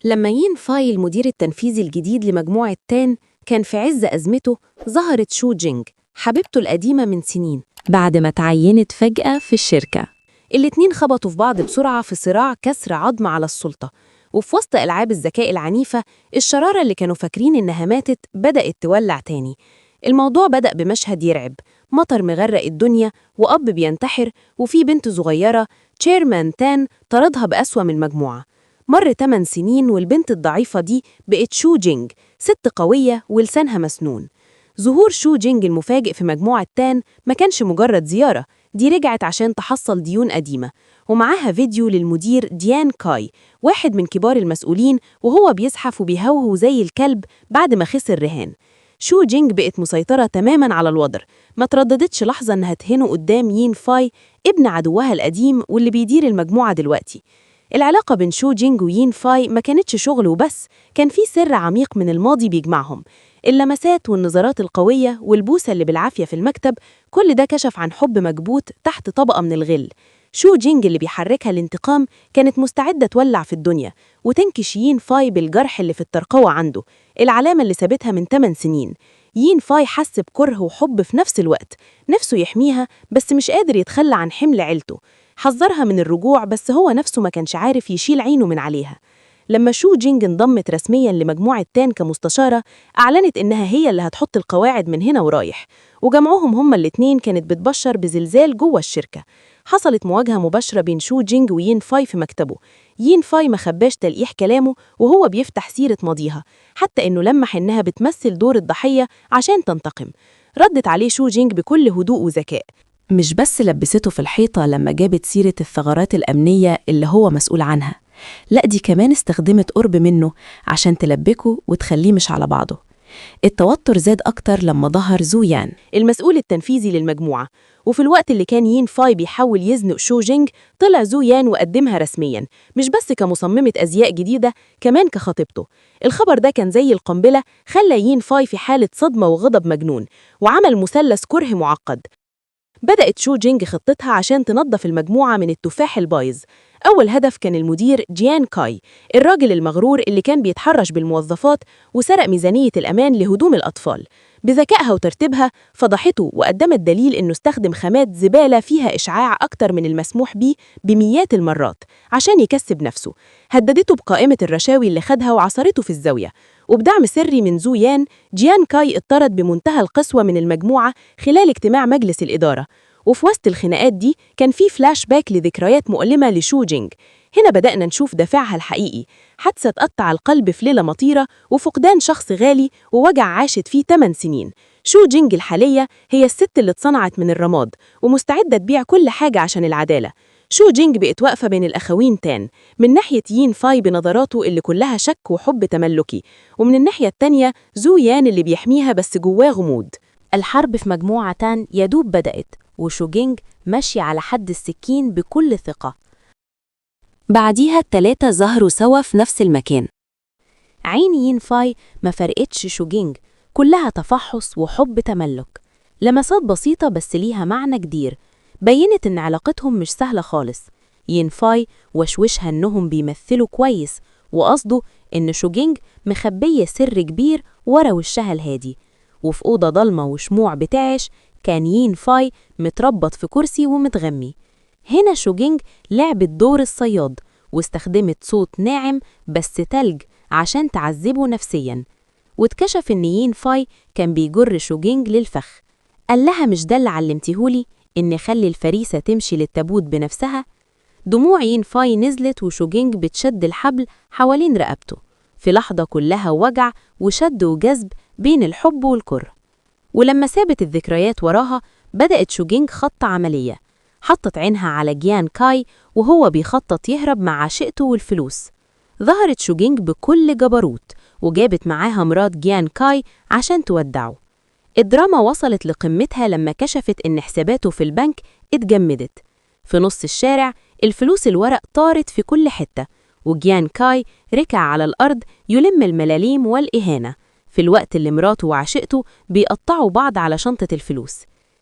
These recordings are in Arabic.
لما يين فاي المدير التنفيذي الجديد لمجموعة تان كان في عز أزمته، ظهرت شو جينج حبيبته القديمة من سنين. بعد ما تعينت فجأة في الشركة. الاتنين خبطوا في بعض بسرعة في صراع كسر عظم على السلطة، وفي وسط ألعاب الذكاء العنيفة الشرارة اللي كانوا فاكرين إنها ماتت بدأت تولع تاني. الموضوع بدأ بمشهد يرعب، مطر مغرق الدنيا وأب بينتحر وفي بنت صغيرة تشيرمان تان طردها بأسوأ من المجموعة. مر 8 سنين والبنت الضعيفة دي بقت شو جينج، ست قوية ولسانها مسنون. ظهور شو جينج المفاجئ في مجموعة تان ما كانش مجرد زيارة، دي رجعت عشان تحصل ديون قديمة، ومعاها فيديو للمدير ديان كاي، واحد من كبار المسؤولين، وهو بيزحف وبيهوهو زي الكلب بعد ما خسر رهان. شو جينج بقت مسيطرة تماماً على الوضع، ما ترددتش لحظة إنها تهينه قدام يين فاي ابن عدوها القديم واللي بيدير المجموعة دلوقتي. العلاقة بين شو جينج ويين فاي ما كانتش شغل وبس، كان في سر عميق من الماضي بيجمعهم. اللمسات والنظرات القوية والبوسة اللي بالعافية في المكتب، كل ده كشف عن حب مكبوت تحت طبقة من الغل. شو جينج اللي بيحركها الانتقام كانت مستعدة تولع في الدنيا وتنكش يين فاي بالجرح اللي في الترقوة عنده، العلامة اللي سابتها من 8 سنين. يين فاي حس بكره وحب في نفس الوقت، نفسه يحميها بس مش قادر يتخلى عن حمل عيلته. حذرها من الرجوع بس هو نفسه ما كانش عارف يشيل عينه من عليها. لما شو جينج انضمت رسمياً لمجموعة تان كمستشارة، أعلنت إنها هي اللي هتحط القواعد من هنا ورايح، وجمعهم هما الاتنين كانت بتبشر بزلزال جوه الشركة. حصلت مواجهة مباشرة بين شو جينج ويين فاي في مكتبه. يين فاي ما خباش تلقيح كلامه وهو بيفتح سيرة ماضيها، حتى إنه لمح إنها بتمثل دور الضحية عشان تنتقم. ردت عليه شو جينج بكل هدوء وذكاء، مش بس لبسته في الحيطة لما جابت سيرة الثغرات الأمنية اللي هو مسؤول عنها، لأ دي كمان استخدمت قرب منه عشان تلبكه وتخليه مش على بعضه. التوتر زاد أكتر لما ظهر زو يان، المسؤول التنفيذي للمجموعة، وفي الوقت اللي كان يين فاي بيحاول يزنق شو جينج، طلع زو يان وقدمها رسمياً، مش بس كمصممة أزياء جديدة، كمان كخطيبته. الخبر ده كان زي القنبلة، خلى يين فاي في حالة صدمة وغضب مجنون، وعمل مثلث كره معقد. بدأت شو جينج خطتها عشان تنظف المجموعة من التفاح البايظ. أول هدف كان المدير جيان كاي، الراجل المغرور اللي كان بيتحرش بالموظفات وسرق ميزانية الأمان لهدوم الأطفال. بذكائها وترتيبها فضحته وقدمت دليل إنه استخدم خامات زبالة فيها إشعاع أكتر من المسموح به بمئات المرات عشان يكسب نفسه. هددته بقائمة الرشاوي اللي خدها وعصرته في الزاوية. وبدعم سري من زو يان، جيان كاي اطرد بمنتهى القسوة من المجموعة خلال اجتماع مجلس الإدارة. وفي وسط الخناقات دي كان في فلاش باك لذكريات مؤلمة لشو جينج. هنا بدأنا نشوف دافعها الحقيقي، حادثة تقطع القلب في ليلة مطيرة وفقدان شخص غالي ووجع عاشت فيه 8 سنين. شو جينج الحالية هي الست اللي اتصنعت من الرماد ومستعدة تبيع كل حاجة عشان العدالة. شو جينج بقت واقفة بين الأخوين تان، من ناحية يين فاي بنظراته اللي كلها شك وحب تملكي، ومن الناحية التانية زو يان اللي بيحميها بس جواه غموض. الحرب في مجموعة تان يدوب بدأت وشو جينج ماشي على حد السكين بكل ثقة. بعديها التلاتة ظهروا سوا في نفس المكان. عين يين فاي ما فرقتش شو جينج، كلها تفحص وحب تملك، لمسات بسيطة بس ليها معنى كبير، بينت إن علاقتهم مش سهلة خالص. يين فاي وشوشها إنهم بيمثلوا كويس، وقصده إن شو جينج مخبية سر كبير ورا وشها الهادي. وفي أوضة ضلمة وشموع بتعش كان يين فاي متربط في كرسي ومتغمي. هنا شو جينج لعبت دور الصياد واستخدمت صوت ناعم بس تلج عشان تعذبه نفسياً. واتكشف إن يين فاي كان بيجر شو جينج للفخ، قال لها مش ده اللي علمتيهولي إن خلي الفريسة تمشي للتابوت بنفسها؟ دموع يين فاي نزلت وشو جينج بتشد الحبل حوالين رقبته، في لحظة كلها وجع وشد وجذب بين الحب والكره. ولما سابت الذكريات وراها بدأت شو جينج خطة عملية، حطت عينها على جيان كاي وهو بيخطط يهرب مع عشيقته والفلوس. ظهرت شو جينج بكل جبروت وجابت معاها مرات جيان كاي عشان تودعه. الدراما وصلت لقمتها لما كشفت إن حساباته في البنك اتجمدت. في نص الشارع الفلوس الورق طارت في كل حتة، وجيان كاي ركع على الأرض يلم الملاليم والإهانة، في الوقت اللي مراته وعشيقته بيقطعوا بعض على شنطة الفلوس.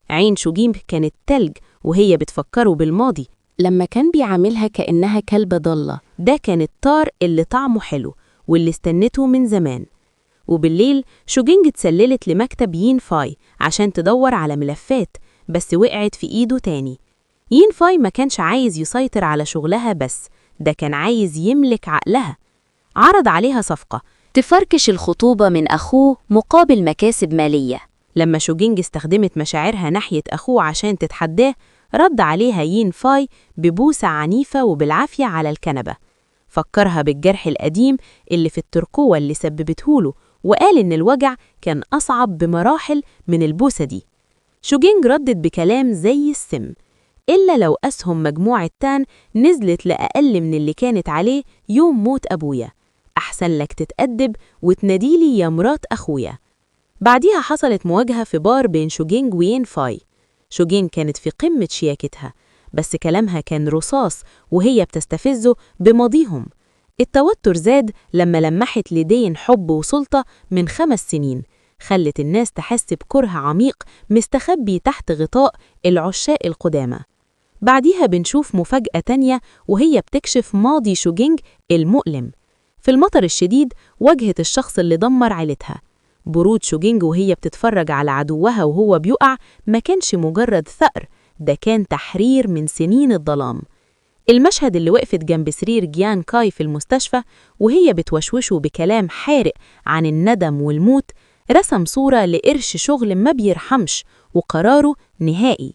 عين شو جينج كانت تلج وهي بتفكره بالماضي لما كان بيعاملها كأنها كلبة ضالة. ده كان الطار اللي طعمه حلو، واللي استنته من زمان. وبالليل شوجينج اتسللت لمكتب يين فاي عشان تدور على ملفات، بس وقعت في إيده تاني. يين فاي ما كانش عايز يسيطر على شغلها بس، ده كان عايز يملك عقلها. عرض عليها صفقة تفركش الخطوبة من أخوه مقابل مكاسب مالية. لما شوجينج استخدمت مشاعرها ناحية أخوه عشان تتحداه، رد عليها يين فاي ببوسة عنيفة وبالعافية على الكنبة. فكرها بالجرح القديم اللي في الترقوة اللي سببتهوله، وقال إن الوجع كان أصعب بمراحل من البوسة دي. شوجينج ردت بكلام زي السم: إلا لو أسهم مجموعة تان نزلت لأقل من اللي كانت عليه يوم موت أبويا، أحسن لك تتأدب وتناديلي يا مرات أخويا. بعديها حصلت مواجهة في بار بين شوجينج ويين فاي. شوجينج كانت في قمة شياكتها، بس كلامها كان رصاص وهي بتستفزه بماضيهم. التوتر زاد لما لمحت لدين حب وسلطة من 5 سنين، خلت الناس تحس بكره عميق مستخبي تحت غطاء العشاق القدامى. بعديها بنشوف مفاجأة تانية وهي بتكشف ماضي شوجينج المؤلم. في المطر الشديد واجهت الشخص اللي دمر عيلتها. برود شوجينج وهي بتتفرج على عدوها وهو بيقع ما كانش مجرد ثأر، ده كان تحرير من سنين الظلام. المشهد اللي وقفت جنب سرير جيان كاي في المستشفى وهي بتوشوشه بكلام حارق عن الندم والموت رسم صورة لقرش شغل ما بيرحمش وقراره نهائي.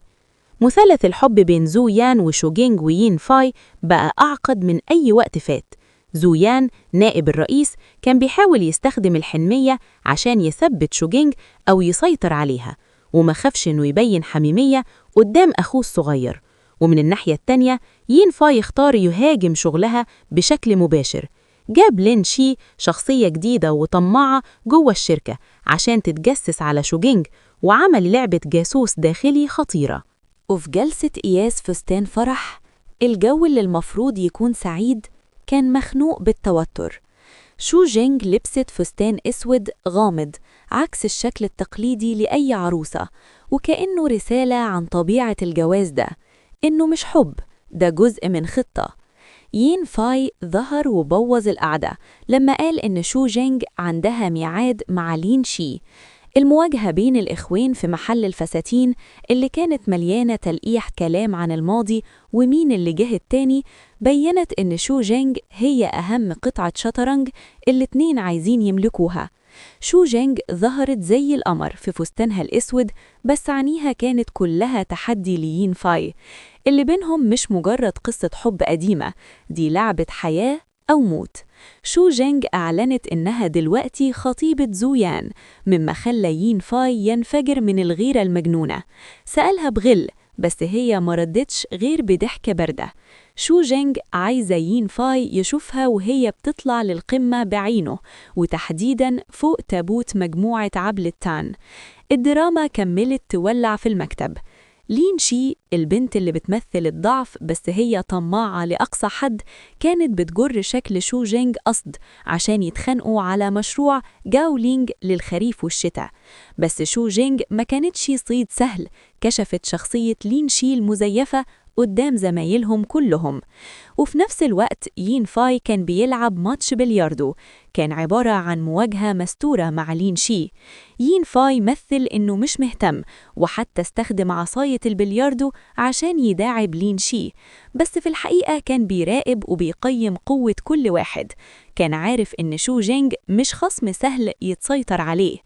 مثلث الحب بين زو يان وشوجينج ويين فاي بقى أعقد من أي وقت فات. زو يان نائب الرئيس كان بيحاول يستخدم الحنمية عشان يثبت شوجينج أو يسيطر عليها، وما خافش إنه يبين حميمية قدام أخوه الصغير. ومن الناحية التانية يين فاي اختار يهاجم شغلها بشكل مباشر. جاب لين شي شخصية جديدة وطماعة جوه الشركة عشان تتجسس على شوجينج، وعمل لعبة جاسوس داخلي خطيرة. وفي جلسة قياس فستان فرح، الجو اللي المفروض يكون سعيد كان مخنوق بالتوتر. شو جينج لبست فستان أسود غامض عكس الشكل التقليدي لأي عروسة، وكأنه رسالة عن طبيعة الجواز ده، إنه مش حب، ده جزء من خطة. يين فاي ظهر وبوظ القعدة لما قال إن شو جينج عندها ميعاد مع لين شي. المواجهة بين الإخوين في محل الفساتين اللي كانت مليانة تلقيح كلام عن الماضي ومين اللي جه التاني بيّنت إن شو جينج هي أهم قطعة شطرنج الاتنين عايزين يملكوها. شو جينج ظهرت زي القمر في فستانها الأسود، بس عينيها كانت كلها تحدي ليين فاي. اللي بينهم مش مجرد قصة حب قديمة، دي لعبة حياة أو موت. شو جينج أعلنت إنها دلوقتي خطيبة زو يان، مما خلى يين فاي ينفجر من الغيرة المجنونة. سألها بغل، بس هي مردتش غير بضحكة باردة. شو جينج عايزة يين فاي يشوفها وهي بتطلع للقمة بعينه، وتحديداً فوق تابوت مجموعة عبل التان. الدراما كملت تولع في المكتب. لين شي البنت اللي بتمثل الضعف بس هي طماعة لأقصى حد، كانت بتجر شكل شو جينج قصد عشان يتخانقوا على مشروع جاو لينج للخريف والشتاء. بس شو جينج ما كانتش صيد سهل، كشفت شخصية لين شي المزيفة قدام زمايلهم كلهم. وفي نفس الوقت يين فاي كان بيلعب ماتش بلياردو، كان عبارة عن مواجهة مستورة مع لين شي. يين فاي مثل إنه مش مهتم، وحتى استخدم عصاية البلياردو عشان يداعب لين شي، بس في الحقيقة كان بيراقب وبيقيم قوة كل واحد. كان عارف إن شو جينج مش خصم سهل يتسيطر عليه.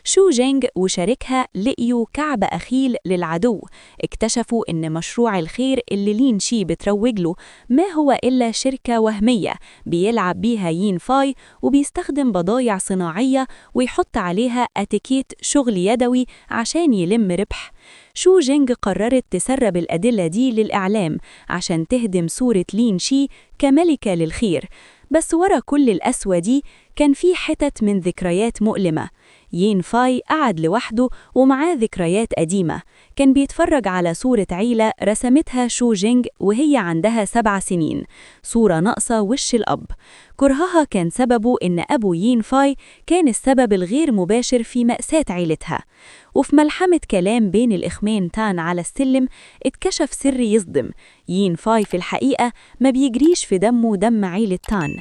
شو جينج وشاركها لقيوا كعب أخيل للعدو، اكتشفوا إن مشروع الخير اللي لين شي بتروج له ما هو إلا شركة وهمية بيلعب بيها يين فاي، وبيستخدم بضايع صناعية ويحط عليها أتيكيت شغل يدوي عشان يلم ربح. شو جينج قررت تسرب الأدلة دي للإعلام عشان تهدم صورة لين شي كملكة للخير. بس ورا كل القسوة دي كان في حتت من ذكريات مؤلمة. يين فاي قعد لوحده ومعاه ذكريات قديمة. كان بيتفرج على صورة عيلة رسمتها شو جينج وهي عندها 7 سنين، صورة ناقصة وش الأب. كرهها كان سببه إن أبو يين فاي كان السبب الغير مباشر في مأساة عيلتها. وفي ملحمة كلام بين الإخوين تان على السلم اتكشف سر يصدم: يين فاي في الحقيقة ما بيجريش في دمه دم عيلة تان.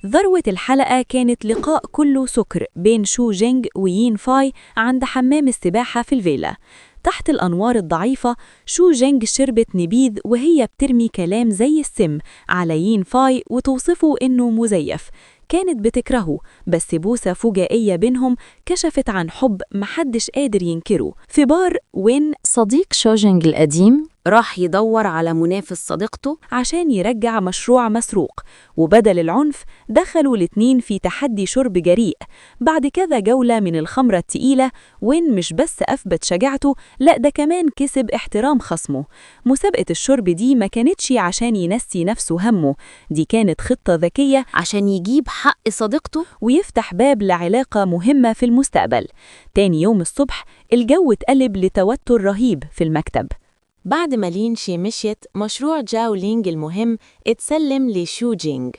ذروة الحلقة كانت لقاء كله سكر بين شو جينج ويين فاي عند حمام السباحة في الفيلا. تحت الأنوار الضعيفة شو جينج شربت نبيذ وهي بترمي كلام زي السم على يين فاي وتوصفه إنه مزيف. كانت بتكرهه، بس بوسة فجائية بينهم كشفت عن حب محدش قادر ينكره. في بار وين صديق شو جينج القديم راح يدور على منافس صديقته عشان يرجع مشروع مسروق، وبدل العنف دخلوا الاتنين في تحدي شرب جريء. بعد كذا جولة من الخمرة التقيلة وين مش بس أثبت شجاعته، لأ ده كمان كسب احترام خصمه. مسابقة الشرب دي ما كانتش عشان ينسي نفسه همه، دي كانت خطة ذكية عشان يجيب حق صديقته ويفتح باب لعلاقة مهمة في المستقبل. تاني يوم الصبح الجو اتقلب لتوتر رهيب في المكتب. بعد ما لين شي مشيت، مشروع جاو لينج المهم اتسلم لشو جينج.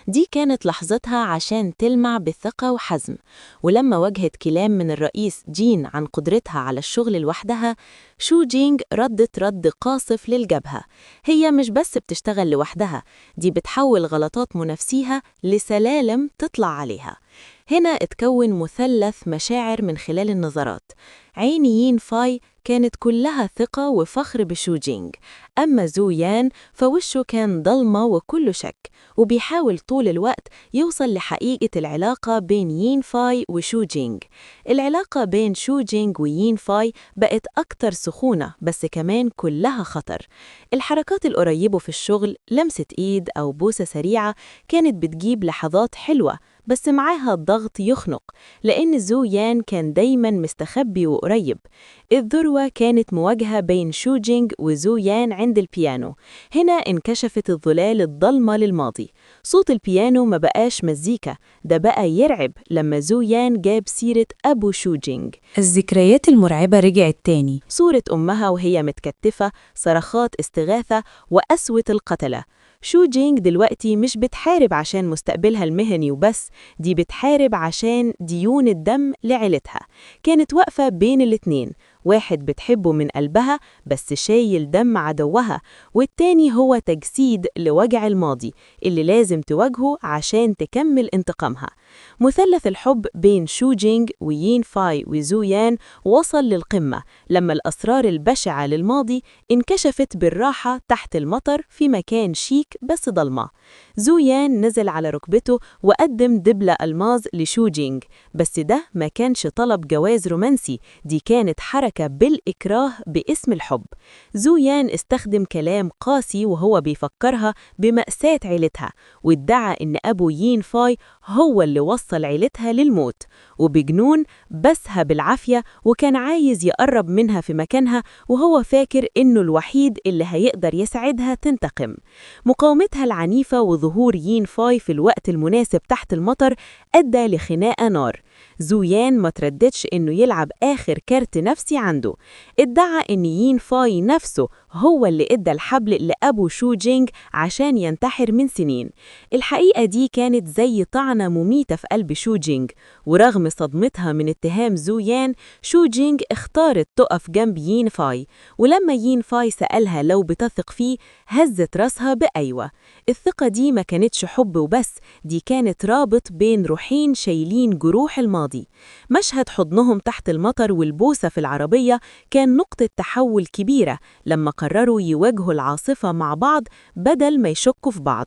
دي كانت لحظتها عشان تلمع بالثقة وحزم، ولما واجهت كلام من الرئيس جين عن قدرتها على الشغل لوحدها، شو جينج ردت رد قاصف للجبهة. هي مش بس بتشتغل لوحدها، دي بتحول غلطات منافسيها لسلالم تطلع عليها. هنا اتكون مثلث مشاعر من خلال النظرات. عين يين فاي كانت كلها ثقة وفخر بشو جينج، أما زو يان فوشه كان ضلمة وكله شك، وبيحاول طول الوقت يوصل لحقيقة العلاقة بين يين فاي وشو جينج. العلاقة بين شو جينج ويين فاي بقت أكتر سخونة، بس كمان كلها خطر. الحركات القريبة في الشغل، لمسة إيد أو بوسة سريعة، كانت بتجيب لحظات حلوة، بس معاها الضغط يخنق، لأن زو يان كان دايماً مستخبي وقريب. الذروة كانت مواجهة بين شو جينج وزو يان عند البيانو. هنا انكشفت الظلال الضلمة للماضي. صوت البيانو ما بقاش مزيكا، ده بقى يرعب لما زو يان جاب سيرة أبو شو جينج. الذكريات المرعبة رجعت تاني، صورة أمها وهي متكتفة، صرخات استغاثة، وقسوة القتلة. شو جينج دلوقتي مش بتحارب عشان مستقبلها المهني وبس، دي بتحارب عشان ديون الدم لعيلتها. كانت واقفة بين الاتنين، واحد بتحبه من قلبها بس شايل دم عدوها، والتاني هو تجسيد لوجع الماضي اللي لازم تواجهه عشان تكمل انتقامها. مثلث الحب بين شو جينج ويين فاي وزو يان وصل للقمة لما الأسرار البشعة للماضي انكشفت بالراحة تحت المطر في مكان شيك بس ضلمة. زو يان نزل على ركبته وقدم دبلة ألماظ لشو جينج، بس ده ما كانش طلب جواز رومانسي، دي كانت حركة بالإكراه باسم الحب. زو يان استخدم كلام قاسي وهو بيفكرها بمأساة عيلتها، وادعى إن أبو يين فاي هو اللي وصل عيلتها للموت، وبجنون بسها بالعافية وكان عايز يقرب منها في مكانها وهو فاكر إنه الوحيد اللي هيقدر يساعدها تنتقم. مقاومتها العنيفة وظهور يين فاي في الوقت المناسب تحت المطر أدى لخناقة نار. زو يان ما ترددش إنه يلعب آخر كارت نفسي عنده، ادعى إن يين فاي نفسه هو اللي ادى الحبل لأبو شو جينج عشان ينتحر من سنين. الحقيقة دي كانت زي طعنة مميتة في قلب شو جينج، ورغم صدمتها من اتهام زو يان، شو جينج اختارت تقف جنب يين فاي، ولما يين فاي سألها لو بتثق فيه هزت راسها بأيوة. الثقة دي ما كانتش حب وبس، دي كانت رابط بين روحين شايلين جروح الماضي. مشهد حضنهم تحت المطر والبوسة في العربية كان نقطة تحول كبيرة لما قرروا يواجهوا العاصفة مع بعض بدل ما يشكوا في بعض.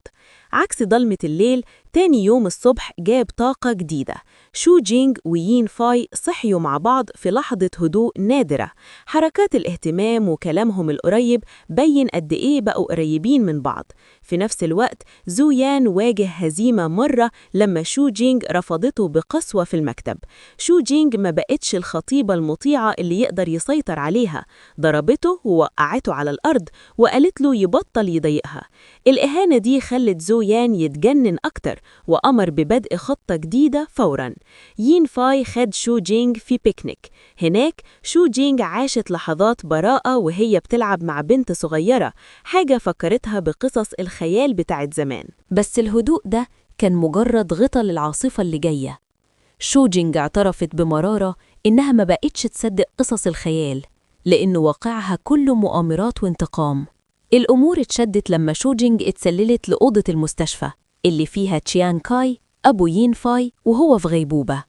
عكس ضلمة الليل، تاني يوم الصبح جاب طاقة جديدة. شو جينج ويين فاي صحيوا مع بعض في لحظة هدوء نادرة. حركات الاهتمام وكلامهم القريب بين قد إيه بقوا قريبين من بعض. في نفس الوقت زو يان واجه هزيمة مرة لما شو جينج رفضته بقسوة في المكتب. شو جينج ما بقتش الخطيبة المطيعة اللي يقدر يسيطر عليها، ضربته ووقعته على الأرض وقالت له يبطل يضايقها. الإهانة دي خلت زو يان يتجنن أكتر وأمر ببدء خطة جديدة فوراً. يين فاي خد شو جينج في بيكنيك. هناك شو جينج عاشت لحظات براءة وهي بتلعب مع بنت صغيرة، حاجة فكرتها بقصص الخيال بتاعت زمان. بس الهدوء ده كان مجرد غطا للعاصفة اللي جاية. شو جينج اعترفت بمرارة إنها ما بقتش تصدق قصص الخيال، لأن واقعها كله مؤامرات وانتقام. الأمور اتشدت لما شو جينج اتسللت لأوضة المستشفى اللي فيها تشيان كاي أبو يين فاي وهو في غيبوبة،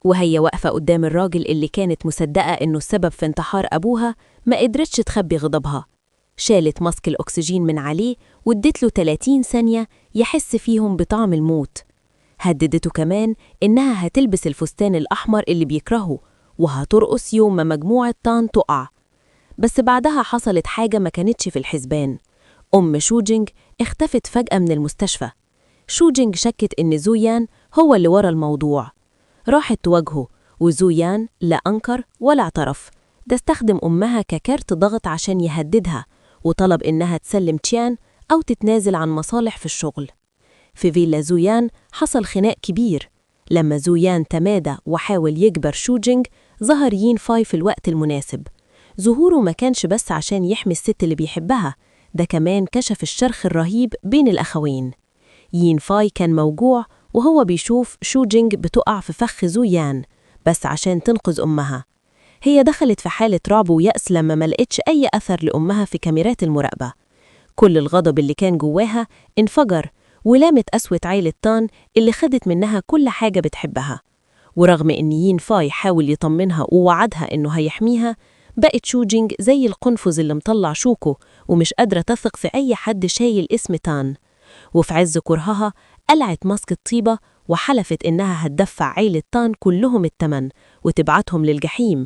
وهي واقفة قدام الراجل اللي كانت مصدقة إنه السبب في انتحار أبوها. ما قدرتش تخبي غضبها، شالت ماسك الأكسجين من عليه وادت له 30 ثانية يحس فيهم بطعم الموت. هددته كمان إنها هتلبس الفستان الأحمر اللي بيكرهه وهترقص يوم ما مجموعة تان تقع. بس بعدها حصلت حاجة ما كانتش في الحسبان. شوجينج اختفت فجأة من المستشفى. شوجينج شكت إن زويان هو اللي ورا الموضوع. راحت تواجهه، وزويان لا أنكر ولا اعترف. ده استخدم أمها ككارت ضغط عشان يهددها، وطلب إنها تسلم تيان أو تتنازل عن مصالح في الشغل. في فيلا زويان حصل خناق كبير. لما زويان تمادى وحاول يجبر شوجينج، ظهر يين فاي في الوقت المناسب. ظهوره ما كانش بس عشان يحمي الست اللي بيحبها، ده كمان كشف الشرخ الرهيب بين الأخوين. يين فاي كان موجوع وهو بيشوف شوجينج بتقع في فخ زويان بس عشان تنقذ أمها. هي دخلت في حالة رعب ويأس لما ما لقتش أي أثر لأمها في كاميرات المراقبة. كل الغضب اللي كان جواها انفجر ولامت قسوة عيلة تان اللي خدت منها كل حاجة بتحبها. ورغم إن يين فاي حاول يطمنها ووعدها إنه هيحميها، بقت شوجينج زي القنفذ اللي مطلع شوكه ومش قادرة تثق في أي حد شايل اسم تان. وفي عز كرهها قلعت ماسك الطيبة وحلفت إنها هتدفع عيلة تان كلهم التمن وتبعتهم للجحيم.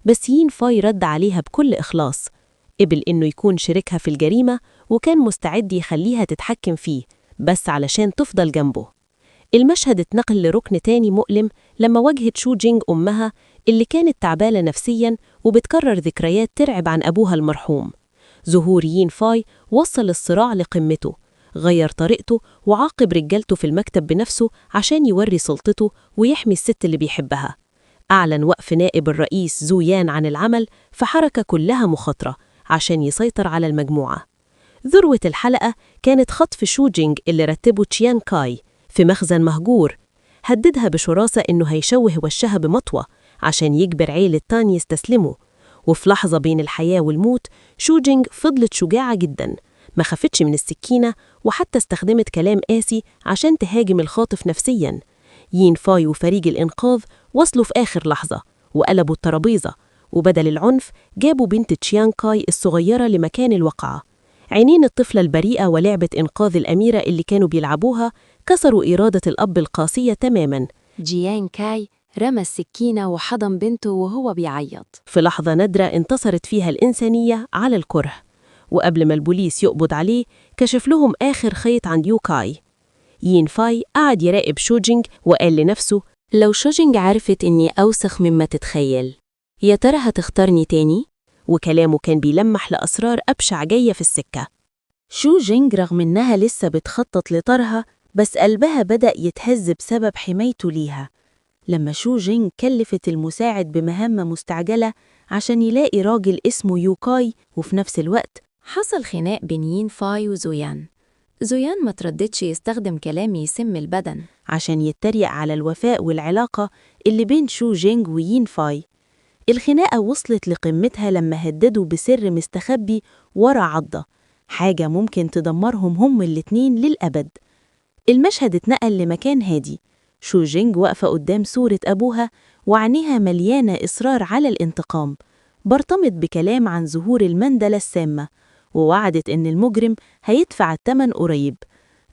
بس يين فاي رد عليها بكل إخلاص، قبل إنه يكون شريكها في الجريمة وكان مستعد يخليها تتحكم فيه بس علشان تفضل جنبه. المشهد اتنقل لركن تاني مؤلم لما واجهت شوجينج أمها اللي كانت تعبانة نفسياً وبتكرر ذكريات ترعب عن أبوها المرحوم. ظهور يين فاي وصل الصراع لقمته، غير طريقته وعاقب رجالته في المكتب بنفسه عشان يوري سلطته ويحمي الست اللي بيحبها. أعلن وقف نائب الرئيس زويان عن العمل في حركة كلها مخاطرة عشان يسيطر على المجموعة. ذروة الحلقة كانت خطف شوجينج اللي رتبه تشيان كاي في مخزن مهجور. هددها بشراسة إنه هيشوه وشها بمطوة عشان يجبر عيلة تان يستسلموا. وفي لحظة بين الحياة والموت شوجينج فضلت شجاعة جدا، ما خفتش من السكينة وحتى استخدمت كلام قاسي عشان تهاجم الخاطف نفسياً. يين فاي وفريق الإنقاذ وصلوا في آخر لحظة وقلبوا الترابيزة، وبدل العنف جابوا بنت تشيان كاي الصغيرة لمكان الوقعة. عينين الطفلة البريئة ولعبة إنقاذ الأميرة اللي كانوا بيلعبوها كسروا إرادة الأب القاسية تماماً. جيان كاي رمى السكينة وحضن بنته وهو بيعيط. في لحظة نادرة انتصرت فيها الإنسانية على الكره، وقبل ما البوليس يقبض عليه كشف لهم آخر خيط عن يوكاي. يين فاي قعد يراقب شوجينج وقال لنفسه، لو شوجينج عرفت إني أوسخ مما تتخيل، يا ترى هتختارني تاني؟ وكلامه كان بيلمح لأسرار أبشع جاية في السكة. شوجينج رغم إنها لسه بتخطط لطارها، بس قلبها بدأ يتهز بسبب حمايته ليها. لما شوجينج كلفت المساعد بمهمة مستعجلة عشان يلاقي راجل اسمه يوكاي، وفي نفس الوقت حصل خناق بين يين فاي وزويان. زويان ما ترددش يستخدم كلام يسم البدن عشان يتريق على الوفاء والعلاقة اللي بين شوجينج ويين فاي. الخناقة وصلت لقمتها لما هددوا بسر مستخبي ورا عضة، حاجة ممكن تدمرهم هم الاتنين للأبد. المشهد اتنقل لمكان هادي. شوجينج واقفة قدام صورة أبوها وعينيها مليانة إصرار على الانتقام. برطمت بكلام عن ظهور المندلة السامة ووعدت إن المجرم هيدفع الثمن قريب.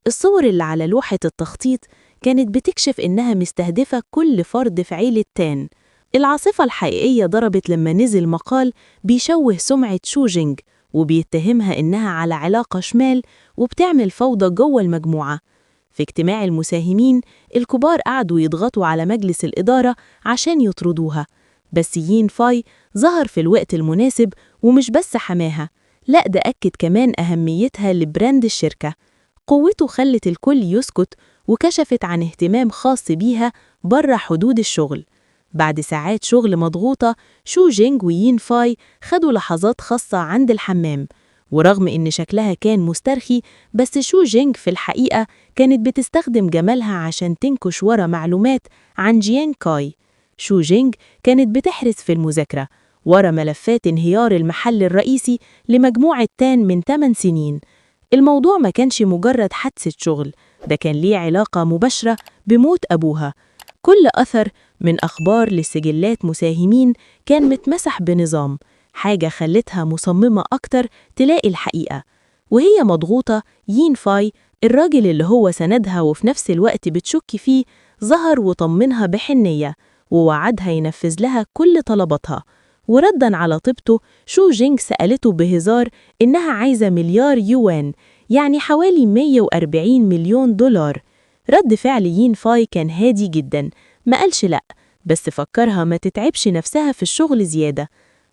الصور اللي على لوحة التخطيط كانت بتكشف إنها مستهدفة كل فرد في عيلة تان. العاصفة الحقيقية ضربت لما نزل مقال بيشوه سمعة شوجينج وبيتهمها إنها على علاقة شمال وبتعمل فوضى جوه المجموعة. في اجتماع المساهمين الكبار قعدوا يضغطوا على مجلس الإدارة عشان يطردوها، بس يين فاي ظهر في الوقت المناسب ومش بس حماها، لأ ده أكد كمان أهميتها لبراند الشركة. قوته خلت الكل يسكت وكشفت عن اهتمام خاص بيها بره حدود الشغل. بعد ساعات شغل مضغوطة شوجينج ويين فاي خدوا لحظات خاصة عند الحمام، ورغم إن شكلها كان مسترخي بس شوجينج في الحقيقة كانت بتستخدم جمالها عشان تنكش ورا معلومات عن جيان كاي. شوجينج كانت بتحرس في المذاكرة ورا ملفات انهيار المحل الرئيسي لمجموعة تان من 8 سنين. الموضوع ما كانش مجرد حادثة شغل، ده كان ليه علاقة مباشرة بموت أبوها. كل أثر من أخبار لسجلات مساهمين كان متمسح بنظام، حاجة خلتها مصممة أكتر تلاقي الحقيقة. وهي مضغوطة، يين فاي الراجل اللي هو سندها وفي نفس الوقت بتشك فيه ظهر وطمنها بحنية ووعدها ينفذ لها كل طلباتها. ورداً على طيبته، شو جينغ سألته بهزار إنها عايزة مليار يوان، يعني حوالي 140 مليون دولار. رد فعل يين فاي كان هادي جداً، ما قالش لأ، بس فكرها ما تتعبش نفسها في الشغل زيادة.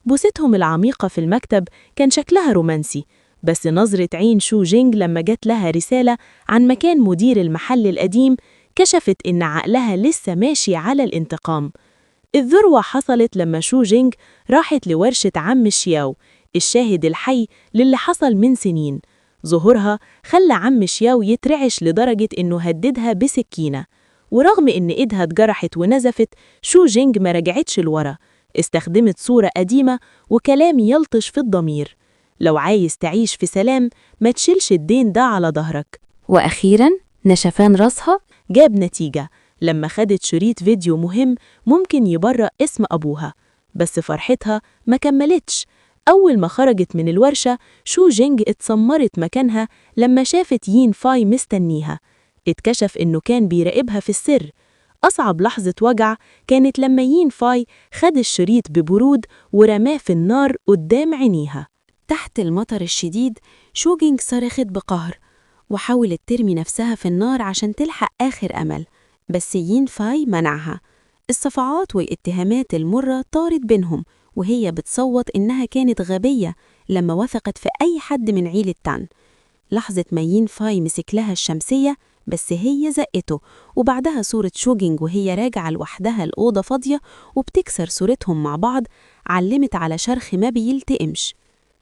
بوستهم العميقة في المكتب كان شكلها رومانسي، بس نظرة عين شو جينغ لما جت لها رسالة عن مكان مدير المحل القديم كشفت إن عقلها لسه ماشي على الانتقام. الذروة حصلت لما شو جينغ راحت لورشة عم شياو، الشاهد الحي للي حصل من سنين. ظهورها خلى عم شياو يترعش لدرجة إنه هددها بسكينة، ورغم إن إيدها اتجرحت ونزفت، شو جينغ ما رجعتش لورا، استخدمت صورة قديمة وكلام يلطش في الضمير: لو عايز تعيش في سلام ما تشيلش الدين ده على ظهرك. وأخيراً نشفان راسها جاب نتيجة لما خدت شريط فيديو مهم ممكن يبرأ اسم أبوها، بس فرحتها ما كملتش. أول ما خرجت من الورشة، شو جينغ اتسمرت مكانها لما شافت يين فاي مستنيها. اتكشف إنه كان بيراقبها في السر. أصعب لحظة وجع كانت لما يين فاي خد الشريط ببرود ورماه في النار قدام عينيها. تحت المطر الشديد، شو جينغ صرخت بقهر وحاولت ترمي نفسها في النار عشان تلحق آخر أمل، بس يين فاي منعها. الصفعات والاتهامات المرة طارت بينهم، وهي بتصوت إنها كانت غبية لما وثقت في أي حد من عيلة تان. لحظة ما يين فاي مسك لها الشمسية، بس هي زقته، وبعدها صورة شو جينغ وهي راجعة لوحدها الأوضة فاضية وبتكسر صورتهم مع بعض علمت على شرخ ما بيلتئمش.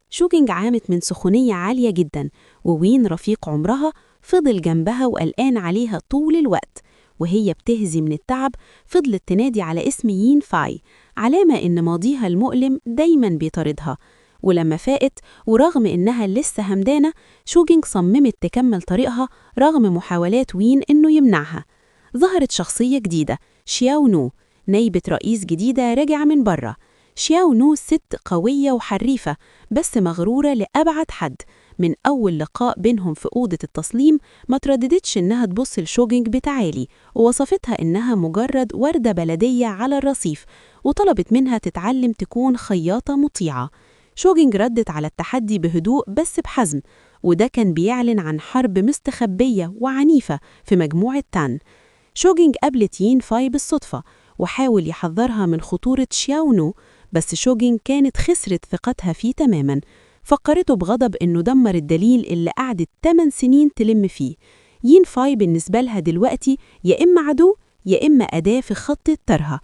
شو جينغ عامت من سخونية عالية جدا، ووين رفيق عمرها فضل جنبها وقلقان عليها طول الوقت. وهي بتهزي من التعب فضلت تنادي على اسم يين فاي، علامة إن ماضيها المؤلم دايما بيطاردها. ولما فاقت ورغم إنها لسه همدانة، شو جينغ صممت تكمل طريقها رغم محاولات وين إنه يمنعها. ظهرت شخصية جديدة، شياو نو، نايبة رئيس جديدة راجعة من بره. شياو نو ست قوية وحريفة، بس مغرورة لأبعد حد. من أول لقاء بينهم في أوضة التصليم ما ترددتش إنها تبص لشو جينغ بتعالي، ووصفتها إنها مجرد وردة بلدية على الرصيف، وطلبت منها تتعلم تكون خياطة مطيعة. شو جينغ ردت على التحدي بهدوء بس بحزم، وده كان بيعلن عن حرب مستخبية وعنيفة في مجموعة تان. شو جينغ قابلت يين فاي بالصدفة وحاول يحذرها من خطورة شياو نو، بس شو جينغ كانت خسرت ثقتها فيه تماماً. فكرته بغضب إنه دمر الدليل اللي قعدت 8 سنين تلم فيه. يين فاي بالنسبة لها دلوقتي يا إما عدو يا إما أداة في خط الترهة.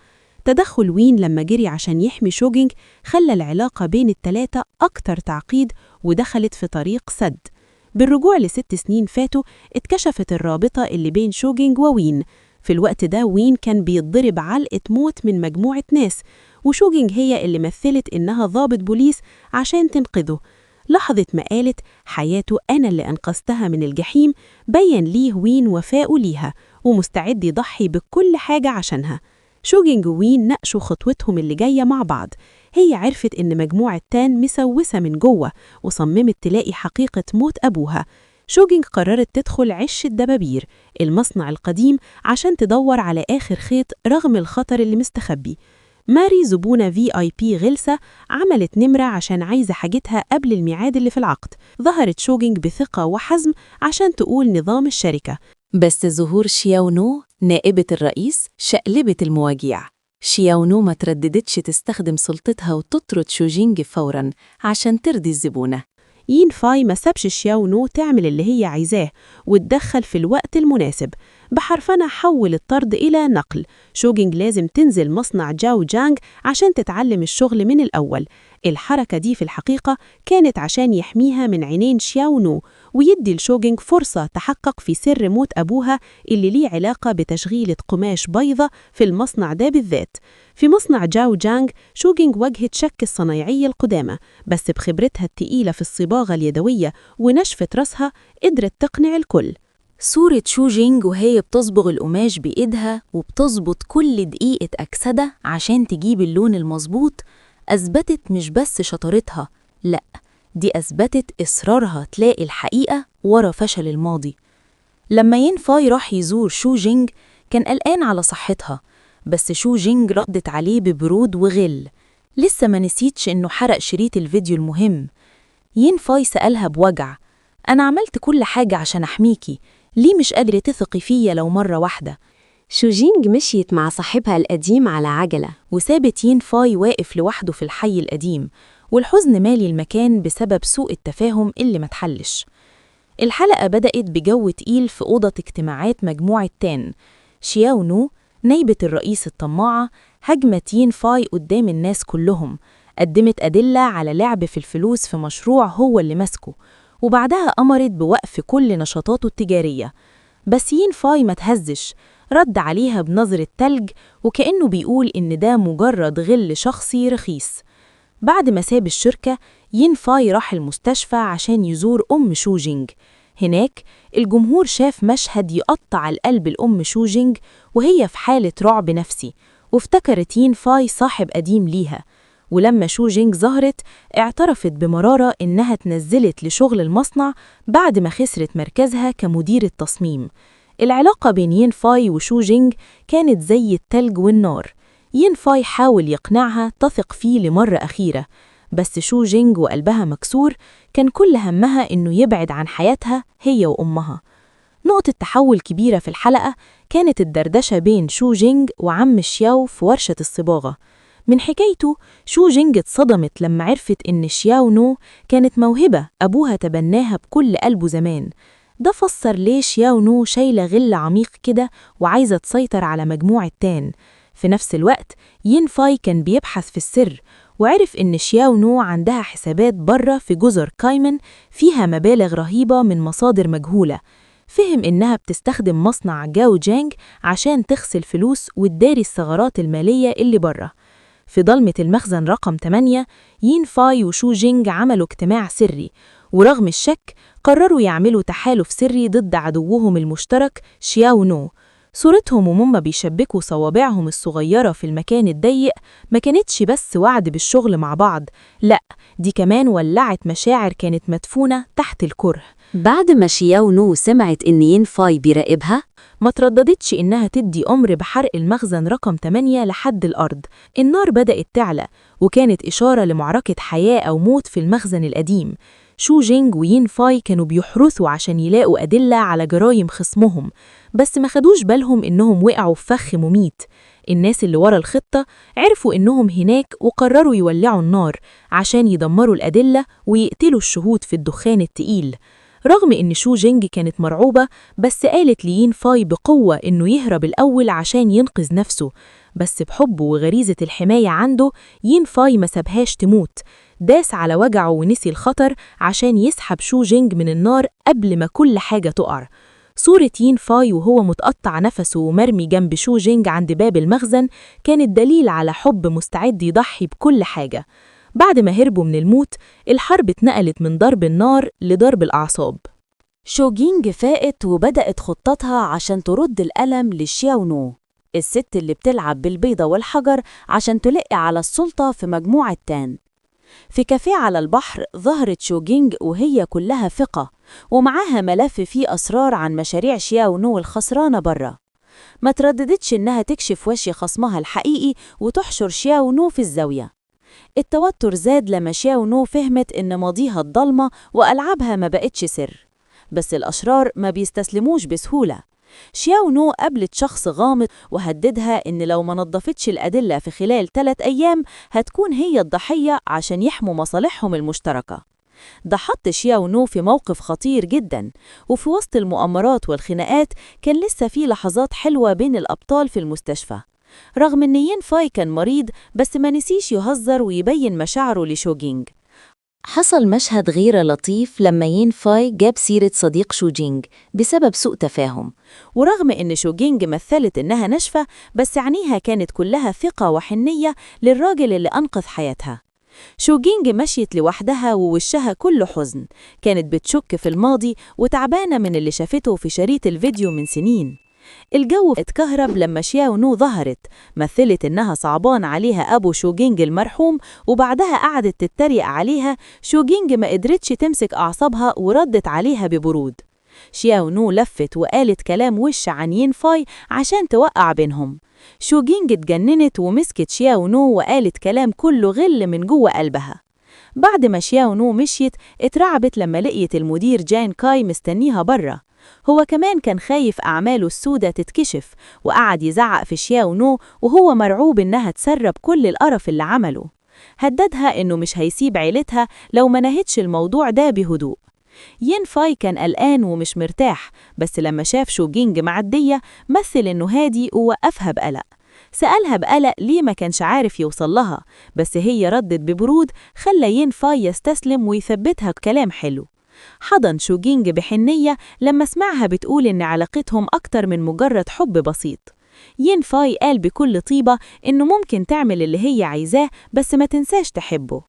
تدخل وين لما جري عشان يحمي شو جينغ خلى العلاقة بين التلاتة أكتر تعقيد ودخلت في طريق سد. بالرجوع ل6 سنين فاتوا، اتكشفت الرابطة اللي بين شو جينغ ووين. في الوقت ده وين كان بيتضرب علقة موت من مجموعة ناس، وشو جينغ هي اللي مثلت إنها ضابط بوليس عشان تنقذه. لحظة ما قالت حياته أنا اللي أنقذتها من الجحيم، بين ليه وين وفاءه ليها ومستعد يضحي بكل حاجة عشانها. شو جينغ ووين ناقشوا خطوتهم اللي جاية مع بعض. هي عرفت إن مجموعة تان مسوسة من جوه وصممت تلاقي حقيقة موت أبوها. شو جينغ قررت تدخل عش الدبابير، المصنع القديم، عشان تدور على آخر خيط رغم الخطر اللي مستخبي. ماري زبونة VIP غلسة عملت نمرة عشان عايزة حاجتها قبل الميعاد اللي في العقد. ظهرت شو جينغ بثقة وحزم عشان تقول نظام الشركة، بس ظهور شياو نو نائبة الرئيس شقلبت المواجيع. شياو نو ما ترددتش تستخدم سلطتها وتطرد شو جينغ فوراً عشان ترضي الزبونة. يين فاي ما سابش شياو نو تعمل اللي هي عايزاه واتدخل في الوقت المناسب. بحرفنة حول الطرد إلى نقل. شوجينج لازم تنزل مصنع جاو جانج عشان تتعلم الشغل من الأول. الحركة دي في الحقيقة كانت عشان يحميها من عينين شياو نو ويدي لشوجينج فرصة تحقق في سر موت أبوها اللي ليه علاقة بتشغيلة قماش بيضة في المصنع ده بالذات. في مصنع جاو جانج شوجينج واجهت شك الصنايعية القدامى، بس بخبرتها التقيلة في الصباغة اليدوية ونشفة رأسها قدرت تقنع الكل. صورة شوجينج وهي بتصبغ القماش بإيدها وبتظبط كل دقيقة أكسدة عشان تجيب اللون المظبوط أثبتت مش بس شطارتها، لأ، دي أثبتت إصرارها تلاقي الحقيقة ورا فشل الماضي. لما ينفاي راح يزور شوجينج كان قلقان على صحتها، بس شوجينج ردت عليه ببرود وغل. لسه ما نسيتش إنه حرق شريط الفيديو المهم. ينفاي سألها بوجع: أنا عملت كل حاجة عشان أحميكي، ليه مش قادرة تثقي فيا لو مرة واحدة؟ شوجينج مشيت مع صاحبها القديم على عجلة وسابت ينفاي واقف لوحده في الحي القديم، والحزن مالي المكان بسبب سوء التفاهم اللي ما اتحلش. الحلقة بدأت بجو تقيل في أوضة اجتماعات مجموعة تان. شياو نو نايبة الرئيس الطماعة هجمت ينفاي قدام الناس كلهم، قدمت أدلة على لعب في الفلوس في مشروع هو اللي ماسكه، وبعدها أمرت بوقف كل نشاطاته التجارية. بس ينفاي ما تهزش، رد عليها بنظرة تلج وكأنه بيقول إن ده مجرد غل شخصي رخيص. بعد ما ساب الشركة ينفاي راح المستشفى عشان يزور أم شوجينج. هناك الجمهور شاف مشهد يقطع القلب الأم شوجينج وهي في حالة رعب نفسي، وافتكرت ينفاي صاحب قديم ليها. ولما شوجينج ظهرت اعترفت بمرارة إنها تنزلت لشغل المصنع بعد ما خسرت مركزها كمدير التصميم. العلاقة بين ينفاي وشوجينج كانت زي التلج والنار. ينفاي حاول يقنعها تثق فيه لمرة أخيرة، بس شوجينج وقلبها مكسور كان كل همها إنه يبعد عن حياتها هي وأمها. نقطة تحول كبيرة في الحلقة كانت الدردشة بين شوجينج وعم شياو في ورشة الصباغة. من حكايته شوجينج اتصدمت لما عرفت إن شياو نو كانت موهبة أبوها تبناها بكل قلبه زمان. ده فسر ليه شياو نو شايلة غل عميق كده وعايزة تسيطر على مجموعة تان. في نفس الوقت ينفاي كان بيبحث في السر وعرف إن شياو نو عندها حسابات بره في جزر كايمن فيها مبالغ رهيبة من مصادر مجهولة. فهم إنها بتستخدم مصنع جاو جانج عشان تغسل فلوس وتداري الثغرات المالية اللي بره. في ضلمة المخزن رقم 8 ينفاي وشوجينج عملوا اجتماع سري، ورغم الشك قرروا يعملوا تحالف سري ضد عدوهم المشترك شياو نو. صورتهم وهم بيشبكوا صوابعهم الصغيرة في المكان الضيق ما كانتش بس وعد بالشغل مع بعض، لأ، دي كمان ولعت مشاعر كانت مدفونة تحت الكره. بعد ما شياو نو سمعت إن ينفاي بيراقبها ما ترددتش إنها تدي أمر بحرق المخزن رقم 8 لحد الأرض. النار بدأت تعلى وكانت إشارة لمعركة حياة أو موت في المخزن القديم. شوجينج وينفاي كانوا بيحرثوا عشان يلاقوا أدلة على جرايم خصمهم، بس ما خدوش بالهم إنهم وقعوا في فخ مميت. الناس اللي ورا الخطة عرفوا إنهم هناك وقرروا يولعوا النار عشان يدمروا الأدلة ويقتلوا الشهود في الدخان التقيل. رغم إن شوجينج كانت مرعوبة، بس قالت لينفاي بقوة إنه يهرب الأول عشان ينقذ نفسه، بس بحبه وغريزة الحماية عنده ينفاي ما سابهاش تموت. داس على وجعه ونسي الخطر عشان يسحب شوجينج من النار قبل ما كل حاجة تقع. صورة ينفاي وهو متقطع نفسه ومرمي جنب شوجينج عند باب المخزن كانت دليل على حب مستعد يضحي بكل حاجة. بعد ما هربوا من الموت الحرب اتنقلت من ضرب النار لضرب الأعصاب. شوجينج فاقت وبدأت خطتها عشان ترد الألم لشياو نو، الست اللي بتلعب بالبيضة والحجر عشان تلقي على السلطة في مجموعة تان. في كافيه على البحر ظهرت شوجينج وهي كلها ثقة ومعاها ملف فيه أسرار عن مشاريع شياو نو الخسرانة برا. ما ترددتش إنها تكشف وش خصمها الحقيقي وتحشر شياو نو في الزاوية. التوتر زاد لما شياو نو فهمت إن ماضيها الضلمة وألعابها ما بقتش سر، بس الأشرار ما بيستسلموش بسهولة. شياو نو قابلت شخص غامض وهددها إن لو ما نظفتش الأدلة في خلال 3 أيام هتكون هي الضحية عشان يحموا مصالحهم المشتركة. ده حط شياو نو في موقف خطير جدا، وفي وسط المؤامرات والخناقات كان لسه في لحظات حلوة بين الأبطال في المستشفى. رغم إن ين فاي كان مريض، بس ما نسيش يهزر ويبين مشاعره لشوجينج. حصل مشهد غير لطيف لما ين فاي جاب سيرة صديق شوجينج بسبب سوء تفاهم. ورغم إن شوجينج مثلت إنها ناشفة، بس عينيها كانت كلها ثقة وحنية للراجل اللي أنقذ حياتها. شوجينج مشيت لوحدها ووشها كله حزن، كانت بتشك في الماضي وتعبانة من اللي شافته في شريط الفيديو من سنين. الجو اتكهرب لما شياو نو ظهرت، مثلت إنها صعبان عليها أبو شوجينج المرحوم، وبعدها قعدت تتريق عليها. شوجينج ما قدرتش تمسك أعصابها وردت عليها ببرود. شياو نو لفت وقالت كلام وش عن ين فاي عشان توقع بينهم. شوجينج اتجننت ومسكت شياو نو وقالت كلام كله غل من جوه قلبها. بعد ما شياو نو مشيت، اترعبت لما لقيت المدير جان كاي مستنيها بره. هو كمان كان خايف أعماله السودة تتكشف، وقعد يزعق في شياو نو وهو مرعوب إنها تسرب كل القرف اللي عمله. هددها إنه مش هيسيب عيلتها لو ما نهتش الموضوع ده بهدوء. ين فاي كان قلقان ومش مرتاح، بس لما شاف شوجينج معدية مثل إنه هادي ووقفها بقلق. سألها بقلق ليه ما كانش عارف يوصل لها، بس هي ردت ببرود خلى ين فاي يستسلم ويثبتها بكلام حلو. حضن شوجينج بحنية لما سمعها بتقول إن علاقتهم أكتر من مجرد حب بسيط. ين فاي قال بكل طيبة إنه ممكن تعمل اللي هي عايزاه، بس ما تنساش تحبه.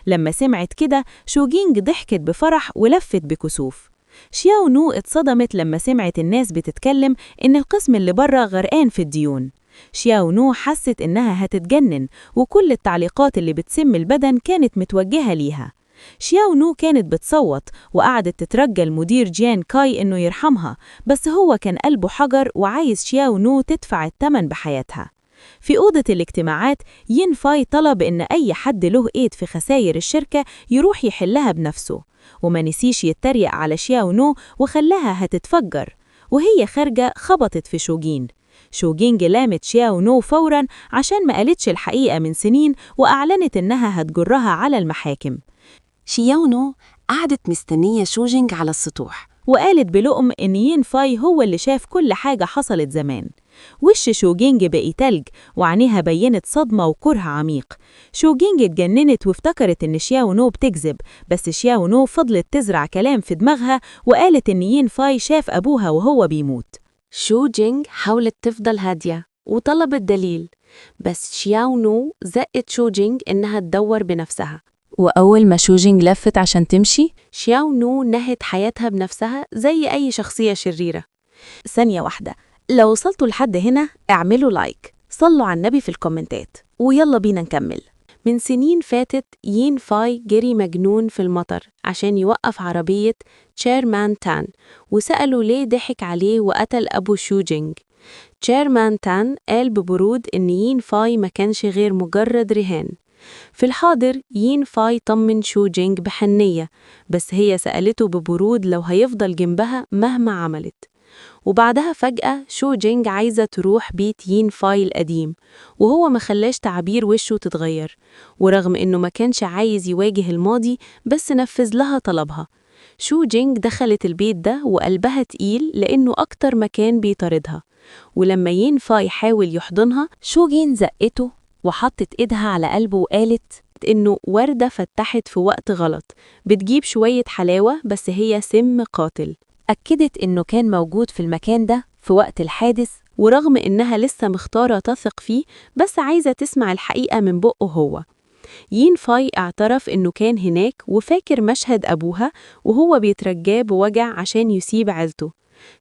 لما سمعت كده شوجينج ضحكت بفرح ولفت بكسوف. شياو نو اتصدمت لما سمعت الناس بتتكلم إن القسم اللي بره غرقان في الديون. شياو نو حست إنها هتتجنن، وكل التعليقات اللي بتسم البدن كانت متوجهة ليها. شياو نو كانت بتصوت وقعدت تترجى المدير جان كاي إنه يرحمها، بس هو كان قلبه حجر وعايز شياو نو تدفع الثمن بحياتها. في أوضة الاجتماعات ين فاي طلب إن أي حد له إيد في خسائر الشركة يروح يحلها بنفسه، وما نسيش يتريق على شياو نو وخلاها هتتفجر. وهي خارجة خبطت في شوجينج لامت شياو نو فوراً عشان ما قالتش الحقيقة من سنين، وأعلنت إنها هتجرها على المحاكم. شياو نو قعدت مستنية شوجينج على السطوح، وقالت بلقم إن ين فاي هو اللي شاف كل حاجة حصلت زمان. وش شوجينج بقي تلج وعينيها بينت صدمة وكره عميق. شوجينج اتجننت وافتكرت إن شياو نو بتكذب، بس شياو نو فضلت تزرع كلام في دماغها وقالت إن ين فاي شاف أبوها وهو بيموت. شوجينج حاولت تفضل هادية وطلبت دليل، بس شياو نو زقت شوجينج إنها تدور بنفسها. وأول ما شوجينج لفت عشان تمشي، شياو نو نهت حياتها بنفسها زي أي شخصية شريرة. ثانية واحدة، لو وصلتوا لحد هنا اعملوا لايك، صلوا على النبي في الكومنتات، ويلا بينا نكمل. من سنين فاتت ين فاي جري مجنون في المطر عشان يوقف عربية تشيرمان تان، وسأله ليه ضحك عليه وقتل أبو شوجينج. تشيرمان تان قال ببرود إن ين فاي ما كانش غير مجرد رهان. في الحاضر ين فاي طمن شوجينج بحنية، بس هي سألته ببرود لو هيفضل جنبها مهما عملت. وبعدها فجأة شوجينج عايزة تروح بيت ين فاي القديم، وهو ما خلاش تعبير وشه تتغير، ورغم إنه ما كانش عايز يواجه الماضي بس نفذ لها طلبها. شوجينج دخلت البيت ده وقلبها تقيل لأنه أكتر مكان بيطاردها، ولما ين فاي حاول يحضنها شوجين زقته وحطت إيدها على قلبه وقالت إنه وردة فتحت في وقت غلط، بتجيب شوية حلاوة بس هي سم قاتل. أكدت إنه كان موجود في المكان ده في وقت الحادث، ورغم إنها لسه مختارة تثق فيه بس عايزة تسمع الحقيقة من بقه هو. ين فاي اعترف إنه كان هناك وفاكر مشهد أبوها وهو بيترجاه بوجع عشان يسيب عيلته.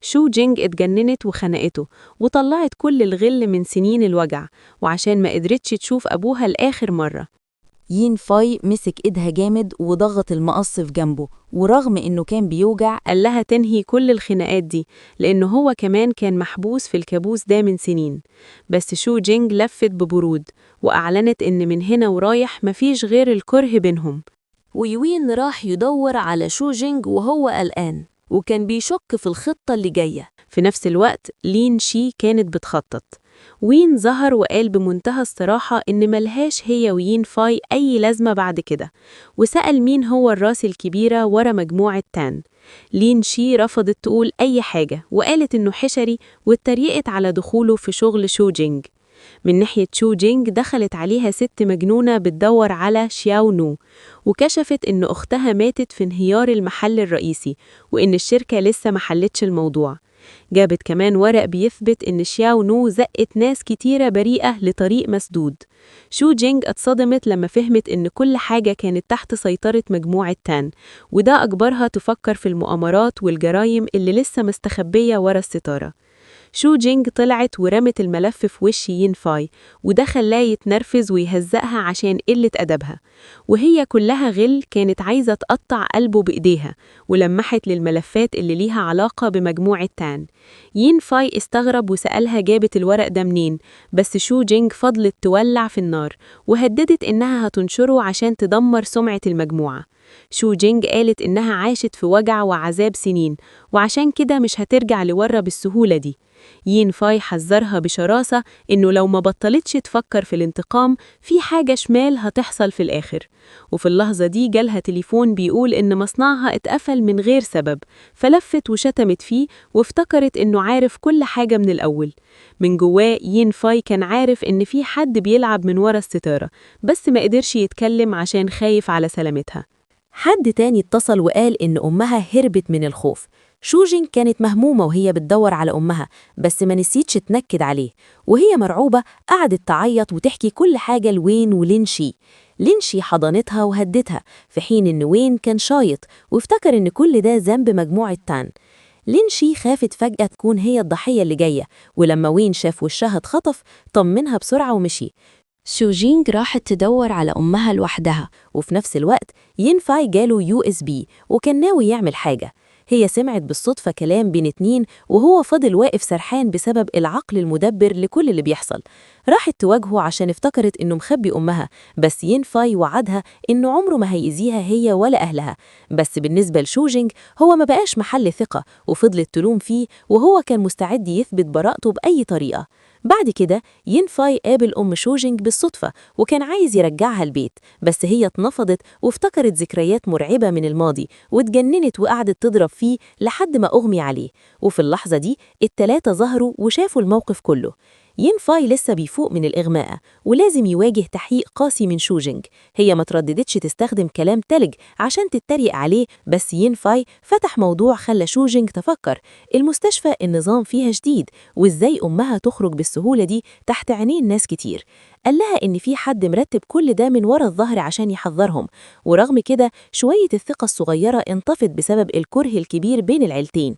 شوجينج اتجننت وخنقته وطلعت كل الغل من سنين الوجع، وعشان ما قدرتش تشوف أبوها لآخر مرة. ين فاي مسك إيدها جامد وضغط المقص في جنبه، ورغم إنه كان بيوجع قال لها تنهي كل الخناقات دي لأنه هو كمان كان محبوس في الكابوس ده من سنين. بس شوجينج لفت ببرود وأعلنت إن من هنا ورايح مفيش غير الكره بينهم. ويوين راح يدور على شوجينج وهو قلقان، وكان بيشك في الخطة اللي جاية. في نفس الوقت لين شي كانت بتخطط. وين ظهر وقال بمنتهى الصراحة إن ملهاش هي وين فاي أي لازمة بعد كده، وسأل مين هو الراس الكبيرة ورا مجموعة تان. لين شي رفضت تقول أي حاجة وقالت إنه حشري، واتريقت على دخوله في شغل شو جينج. من ناحية شو جينج دخلت عليها ست مجنونة بتدور على شياو نو، وكشفت إن أختها ماتت في انهيار المحل الرئيسي، وإن الشركة لسه محلتش الموضوع. جابت كمان ورق بيثبت إن شياو نو زقت ناس كتيرة بريئة لطريق مسدود. شو جينج اتصدمت لما فهمت إن كل حاجة كانت تحت سيطرة مجموعة تان، وده أجبرها تفكر في المؤامرات والجرايم اللي لسه مستخبية ورا الستارة. شو جينج طلعت ورمت الملف في وش ين فاي، وده خلاه يتنرفز ويهزقها عشان قلة أدبها، وهي كلها غل كانت عايزة تقطع قلبه بإيديها، ولمحت للملفات اللي ليها علاقة بمجموعة تان. ين فاي استغرب وسألها جابت الورق ده منين، بس شو جينج فضلت تولع في النار، وهددت إنها هتنشره عشان تدمر سمعة المجموعة. شو جينج قالت إنها عاشت في وجع وعذاب سنين، وعشان كده مش هترجع لورا بالسهولة دي. ين فاي حذرها بشراسة إنه لو ما بطلتش تفكر في الانتقام في حاجة شمال هتحصل في الآخر. وفي اللحظة دي جالها تليفون بيقول إن مصنعها اتقفل من غير سبب، فلفت وشتمت فيه وافتكرت إنه عارف كل حاجة من الأول. من جواه ين فاي كان عارف إن في حد بيلعب من ورا الستارة، بس ما قدرش يتكلم عشان خايف على سلامتها. حد تاني اتصل وقال إن أمها هربت من الخوف. شوجين كانت مهمومة وهي بتدور على أمها، بس ما نسيتش تنكد عليه، وهي مرعوبة قعدت تعيط وتحكي كل حاجة لوين ولينشي. لينشي حضنتها وهدتها، في حين إن وين كان شايط وافتكر إن كل ده ذنب مجموعة تان. لينشي خافت فجأة تكون هي الضحية اللي جاية، ولما وين شاف وشها اتخطف طمنها بسرعة ومشي. شوجينج راحت تدور على أمها لوحدها، وفي نفس الوقت ين فاي جاله USB وكان ناوي يعمل حاجة. هي سمعت بالصدفة كلام بين اتنين وهو فضل واقف سرحان بسبب العقل المدبر لكل اللي بيحصل. راحت تواجهه عشان افتكرت إنه مخبي أمها، بس ين فاي وعدها إنه عمره ما هيأذيها هي ولا أهلها. بس بالنسبة لشوجينج هو ما بقاش محل ثقة، وفضلت تلوم فيه وهو كان مستعد يثبت براءته بأي طريقة. بعد كده ين فاي قابل أم شوجينج بالصدفة وكان عايز يرجعها البيت، بس هي اتنفضت وافتكرت ذكريات مرعبة من الماضي واتجننت وقعدت تضرب فيه لحد ما أغمي عليه. وفي اللحظة دي التلاتة ظهروا وشافوا الموقف كله. ين فاي لسه بيفوق من الإغماء ولازم يواجه تحقيق قاسي من شوجينج. هي ما ترددتش تستخدم كلام تلج عشان تتريق عليه، بس ين فاي فتح موضوع خلى شوجينج تفكر المستشفى النظام فيها جديد، وإزاي أمها تخرج بالسهولة دي تحت عينين ناس كتير. قال لها إن في حد مرتب كل ده من ورا الظهر عشان يحذرهم، ورغم كده شوية الثقة الصغيرة انطفت بسبب الكره الكبير بين العيلتين.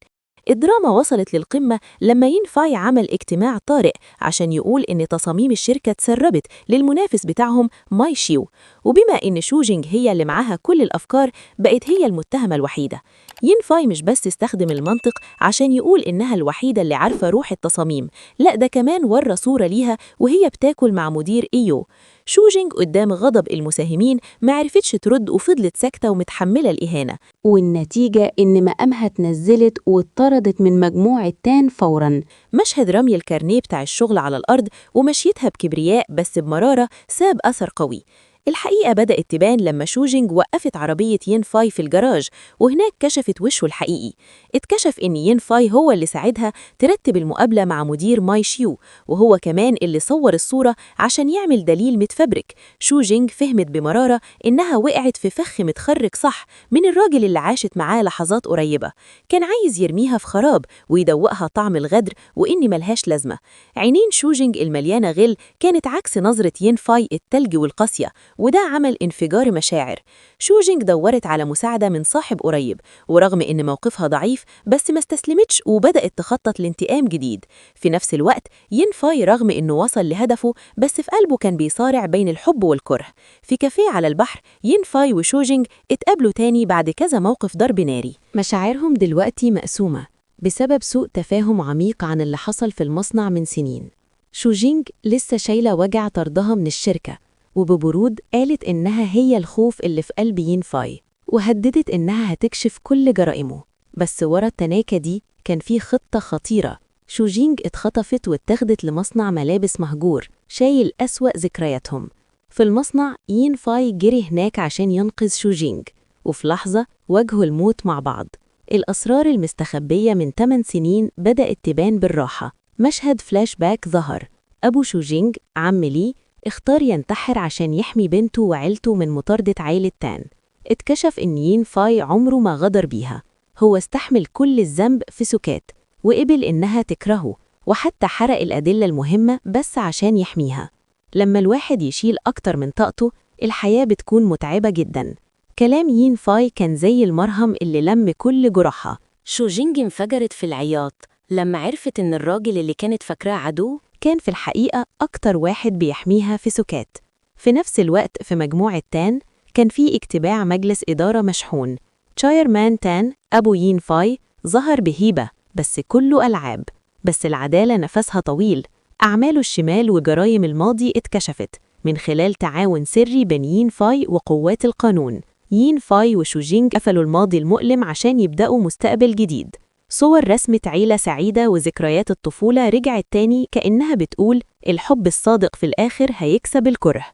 الدراما وصلت للقمة لما ين فاي عمل اجتماع طارئ عشان يقول إن تصاميم الشركة تسربت للمنافس بتاعهم ماي شيو، وبما إن شوجينج هي اللي معاها كل الأفكار بقت هي المتهمة الوحيدة. ين فاي مش بس استخدم المنطق عشان يقول إنها الوحيدة اللي عارفة روح التصاميم، لا ده كمان ورى صورة ليها وهي بتاكل مع مدير إيو. شوجينج قدام غضب المساهمين معرفتش ترد وفضلت ساكتة ومتحملة الإهانة، والنتيجة إن مقامها اتنزلت واتطردت من مجموعة تان فوراً. مشهد رمي الكارنيه بتاع الشغل على الأرض ومشيتها بكبرياء بس بمرارة ساب أثر قوي. الحقيقة بدأت تبان لما شوجينج وقفت عربية ين فاي في الجراج، وهناك كشفت وشه الحقيقي. اتكشف إن ين فاي هو اللي ساعدها ترتب المقابلة مع مدير ماي شيو، وهو كمان اللي صور الصورة عشان يعمل دليل متفبرك. شوجينج فهمت بمرارة إنها وقعت في فخ متخرج صح من الراجل اللي عاشت معاه لحظات قريبة، كان عايز يرميها في خراب ويدوقها طعم الغدر وإن ملهاش لازمة. عينين شوجينج المليانة غل كانت عكس نظرة ين فاي التلج والقاسية، وده عمل انفجار مشاعر. شوجينج دورت على مساعدة من صاحب قريب، ورغم إن موقفها ضعيف بس ما استسلمتش وبدأت تخطط لانتقام جديد. في نفس الوقت ين فاي رغم إنه وصل لهدفه بس في قلبه كان بيصارع بين الحب والكره. في كافيه على البحر ين فاي وشوجينج اتقابلوا تاني بعد كذا موقف ضرب ناري. مشاعرهم دلوقتي مقسومة بسبب سوء تفاهم عميق عن اللي حصل في المصنع من سنين. شوجينج لسه شايلة وجع طردها من الشركة، وببرود قالت إنها هي الخوف اللي في قلب ين فاي، وهددت إنها هتكشف كل جرائمه. بس ورا التناكة دي كان في خطة خطيرة. شوجينج اتخطفت واتاخدت لمصنع ملابس مهجور شايل أسوأ ذكرياتهم. في المصنع يين فاي جري هناك عشان ينقذ شوجينج، وفي لحظة واجهوا الموت مع بعض. الأسرار المستخبية من 8 سنين بدأت تبان بالراحة. مشهد فلاش باك ظهر. أبو شوجينج عم لي اختار ينتحر عشان يحمي بنته وعيلته من مطاردة عيلة تان. اتكشف إن يين فاي عمره ما غدر بيها، هو استحمل كل الذنب في سكات، وقبل إنها تكرهه، وحتى حرق الأدلة المهمة بس عشان يحميها. لما الواحد يشيل أكتر من طاقته، الحياة بتكون متعبة جدا. كلام يين فاي كان زي المرهم اللي لم كل جرحها. شوجينج انفجرت في العياط لما عرفت إن الراجل اللي كانت فاكراه عدو كان في الحقيقة أكتر واحد بيحميها في سكات. في نفس الوقت في مجموعة تان كان في اجتماع مجلس إدارة مشحون. تشايرمان تان أبو يين فاي ظهر بهيبة، بس كله ألعاب. بس العدالة نفسها طويل. أعماله الشمال وجرايم الماضي اتكشفت من خلال تعاون سري بين يين فاي وقوات القانون. يين فاي وشوجينج قفلوا الماضي المؤلم عشان يبدأوا مستقبل جديد. صور رسمة عيلة سعيدة وذكريات الطفولة رجعت تاني، كأنها بتقول الحب الصادق في الآخر هيكسب الكره.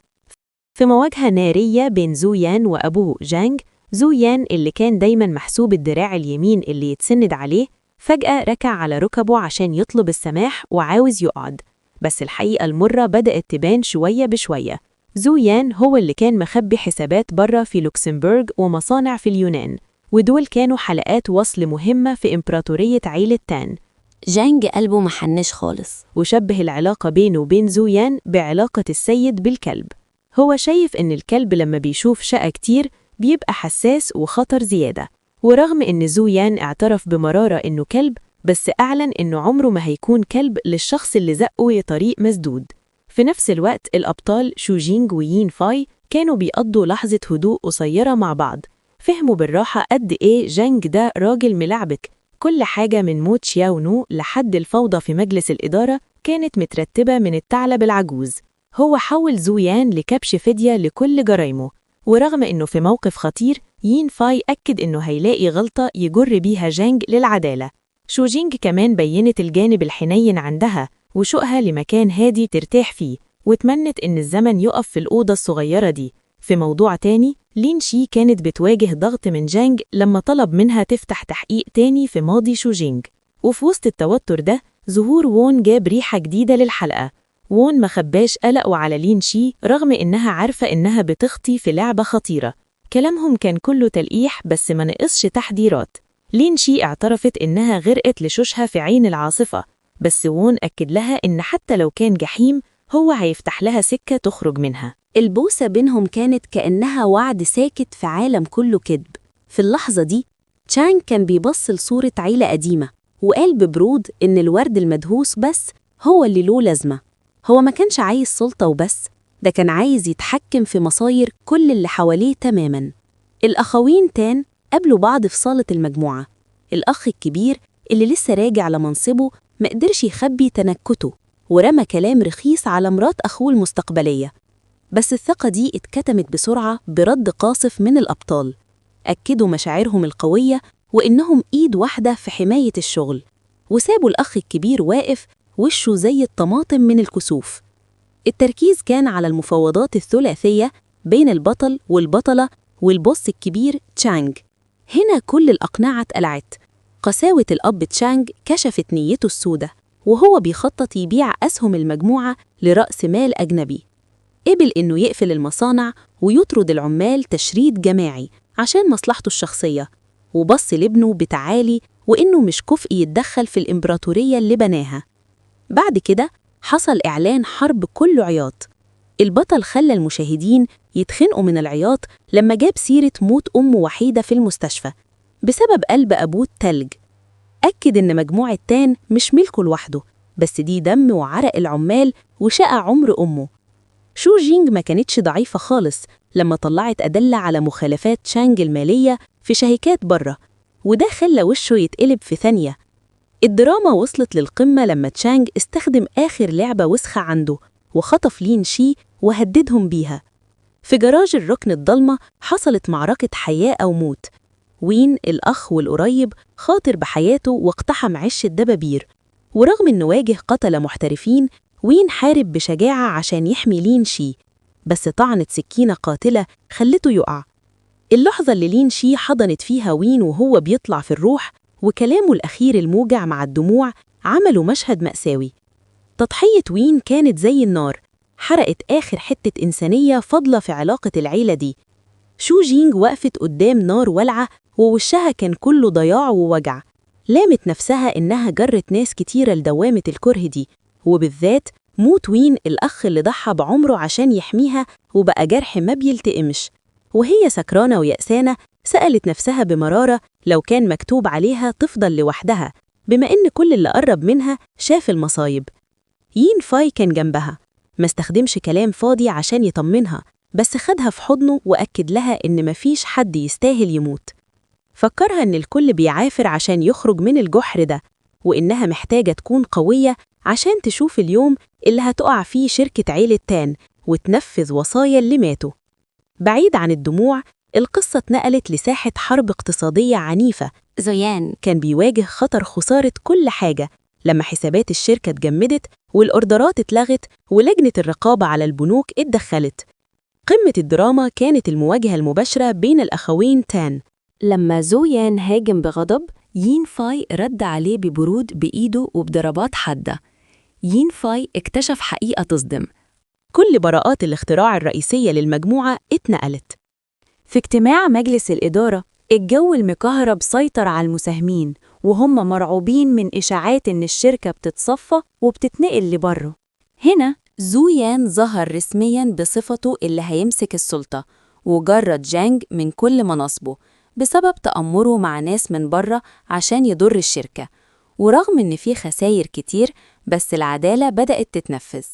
في مواجهة نارية بين زو يان وأبوه جانج، زو يان اللي كان دايما محسوب الدراع اليمين اللي يتسند عليه، فجأة ركع على ركبه عشان يطلب السماح وعاوز يقعد. بس الحقيقة المرة بدأت تبان شوية بشوية. زو يان هو اللي كان مخبي حسابات بره في لوكسمبورغ ومصانع في اليونان، ودول كانوا حلقات وصل مهمة في إمبراطورية عيلة تان. جانج قلبه محنش خالص، وشبه العلاقة بينه وبين زو يان بعلاقة السيد بالكلب. هو شايف إن الكلب لما بيشوف شقة كتير بيبقى حساس وخطر زيادة. ورغم إن زو يان اعترف بمرارة إنه كلب، بس أعلن إنه عمره ما هيكون كلب للشخص اللي زقه طريق مسدود. في نفس الوقت الأبطال شوجينج ويين فاي كانوا بيقضوا لحظة هدوء قصيرة مع بعض. فهموا بالراحة قد إيه جانج ده راجل ملعبك. كل حاجة من موت شياو نو لحد الفوضى في مجلس الإدارة كانت مترتبة من الثعلب العجوز. هو حول زو يان لكبش فدية لكل جرايمه. ورغم إنه في موقف خطير، يين فاي أكد إنه هيلاقي غلطة يجر بيها جانج للعدالة. شوجينج كمان بيّنت الجانب الحنين عندها وشوقها لمكان هادي ترتاح فيه، واتمنت إن الزمن يقف في الأوضة الصغيرة دي. في موضوع تاني، لين شي كانت بتواجه ضغط من جانج لما طلب منها تفتح تحقيق تاني في ماضي شوجينج. وفي وسط التوتر ده، ظهور وون جاب ريحة جديدة للحلقة. وون ما خباش قلقه على لين شي رغم إنها عارفة إنها بتخطي في لعبة خطيرة. كلامهم كان كله تلقيح بس ما نقصش تحذيرات. لين شي اعترفت إنها غرقت لشوشها في عين العاصفة، بس وون أكد لها إن حتى لو كان جحيم هو هيفتح لها سكة تخرج منها. البوسة بينهم كانت كأنها وعد ساكت في عالم كله كذب. في اللحظة دي تشانغ كان بيبص لصورة عيلة قديمة وقال ببرود إن الورد المدهوس بس هو اللي له لازمة. هو ما كانش عايز سلطة وبس، ده كان عايز يتحكم في مصاير كل اللي حواليه تماماً. الأخوين تان قابلوا بعض في صالة المجموعة. الأخ الكبير اللي لسه راجع لمنصبه مقدرش يخبي تنكته ورمى كلام رخيص على مرات أخوه المستقبلية. بس الثقة دي اتكتمت بسرعة برد قاصف من الأبطال. أكدوا مشاعرهم القوية وإنهم إيد واحدة في حماية الشغل، وسابوا الأخ الكبير واقف وشه زي الطماطم من الكسوف. التركيز كان على المفاوضات الثلاثية بين البطل والبطلة والبوس الكبير تشانغ. هنا كل الأقنعة اتقلعت. قساوة الأب تشانغ كشفت نيته السودة، وهو بيخطط يبيع أسهم المجموعة لرأس مال أجنبي. قبل إنه يقفل المصانع ويطرد العمال تشريد جماعي عشان مصلحته الشخصية، وبص لابنه بتعالي وإنه مش كفء يتدخل في الإمبراطورية اللي بناها. بعد كده حصل إعلان حرب كله عياط. البطل خلى المشاهدين يتخنقوا من العياط لما جاب سيرة موت أمه وحيدة في المستشفى بسبب قلب أبوه التلج. أكد إن مجموعة تان مش ملكه لوحده، بس دي دم وعرق العمال وشقى عمر أمه. شو جينج ما كانتش ضعيفة خالص لما طلعت أدلة على مخالفات تشانغ المالية في شركات بره، وده خلى وشه يتقلب في ثانية. الدراما وصلت للقمة لما تشانغ استخدم آخر لعبة وسخة عنده وخطف لين شي وهددهم بيها. في جراج الركن الضلمة حصلت معركة حياة أو موت. وين الأخ والقريب خاطر بحياته واقتحم عش الدبابير، ورغم إنه واجه قتلة محترفين، وين حارب بشجاعة عشان يحمي لين شي، بس طعنت سكينة قاتلة خلته يقع. اللحظة اللي لين شي حضنت فيها وين وهو بيطلع في الروح، وكلامه الأخير الموجع مع الدموع عملوا مشهد مأساوي. تضحية وين كانت زي النار، حرقت آخر حتة إنسانية فاضلة في علاقة العيلة دي. شو جينج وقفت قدام نار ولعة ووشها كان كله ضياع ووجع، لامت نفسها إنها جرت ناس كتيرة لدوامة الكره دي، وبالذات موت وين الأخ اللي ضحى بعمره عشان يحميها وبقى جرح ما بيلتئمش. وهي سكرانة ويأسانة سألت نفسها بمرارة لو كان مكتوب عليها تفضل لوحدها، بما إن كل اللي قرب منها شاف المصايب. يين فاي كان جنبها، ما استخدمش كلام فاضي عشان يطمنها، بس خدها في حضنه وأكد لها إن مفيش حد يستاهل يموت. فكرها إن الكل بيعافر عشان يخرج من الجحر ده، وإنها محتاجة تكون قوية عشان تشوف اليوم اللي هتقع فيه شركة عيلة تان وتنفذ وصايا اللي ماتوا. بعيد عن الدموع، القصة اتنقلت لساحة حرب اقتصادية عنيفة. زويان كان بيواجه خطر خسارة كل حاجة لما حسابات الشركة اتجمدت والأوردرات اتلغت ولجنة الرقابة على البنوك اتدخلت. قمة الدراما كانت المواجهة المباشرة بين الأخوين تان. لما زويان هاجم بغضب، يين فاي رد عليه ببرود بإيده وبضربات حادة. يين فاي اكتشف حقيقة تصدم. كل براءات الاختراع الرئيسية للمجموعة اتنقلت. في اجتماع مجلس الإدارة، الجو المكهرب سيطر على المساهمين، وهم مرعوبين من إشاعات إن الشركة بتتصفى وبتتنقل لبره. هنا زويان ظهر رسمياً بصفته اللي هيمسك السلطة، وجرد جانج من كل مناصبه بسبب تأمره مع ناس من بره عشان يضر الشركة. ورغم إن في خسائر كتير، بس العدالة بدأت تتنفذ.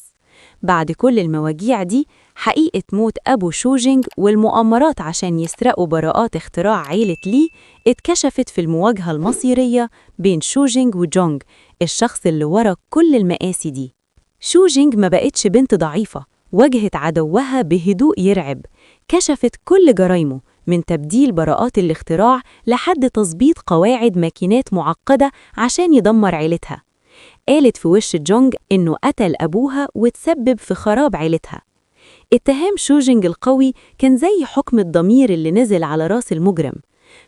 بعد كل المواجيع دي، حقيقة موت أبو شوجينج والمؤامرات عشان يسرقوا براءات اختراع عيلة لي اتكشفت في المواجهة المصيرية بين شوجينج وجونج، الشخص اللي ورا كل المآسي دي. شوجينج ما بقتش بنت ضعيفة، واجهت عدوها بهدوء يرعب، كشفت كل جرايمه من تبديل براءات الاختراع لحد تظبيط قواعد ماكينات معقدة عشان يدمر عيلتها. قالت في وش جونج إنه قتل أبوها وتسبب في خراب عيلتها. اتهام شوجينج القوي كان زي حكم الضمير اللي نزل على راس المجرم.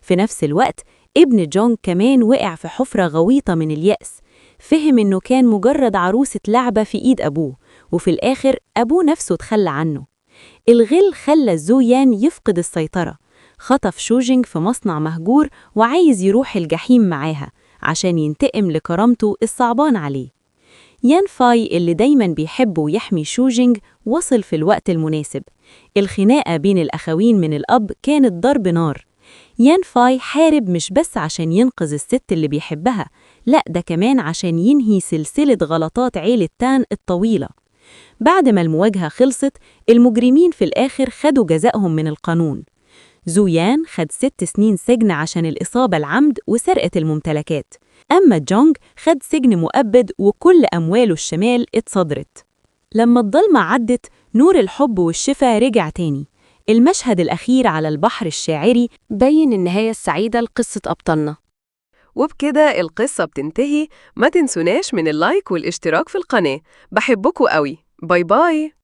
في نفس الوقت ابن جونج كمان وقع في حفرة غويطة من اليأس، فهم إنه كان مجرد عروسة لعبة في إيد أبوه، وفي الآخر أبوه نفسه تخلى عنه. الغل خلى زويان يفقد السيطرة، خطف شوجينج في مصنع مهجور وعايز يروح الجحيم معاها عشان ينتقم لكرامته الصعبان عليه. يان فاي اللي دايماً بيحب ويحمي شوجينج وصل في الوقت المناسب. الخناقة بين الأخوين من الأب كانت ضرب نار. يان فاي حارب مش بس عشان ينقذ الست اللي بيحبها، لأ ده كمان عشان ينهي سلسلة غلطات عيلة تان الطويلة. بعد ما المواجهة خلصت، المجرمين في الآخر خدوا جزائهم من القانون. زويان خد 6 سنين سجن عشان الإصابة العمد وسرقة الممتلكات، أما جونج خد سجن مؤبد وكل أمواله الشمال اتصدرت. لما الضلمة عدت، نور الحب والشفا رجع تاني. المشهد الأخير على البحر الشاعري بين النهاية السعيدة لقصة أبطالنا. وبكده القصة بتنتهي. ما تنسوناش من اللايك والاشتراك في القناة. بحبكوا قوي. باي باي.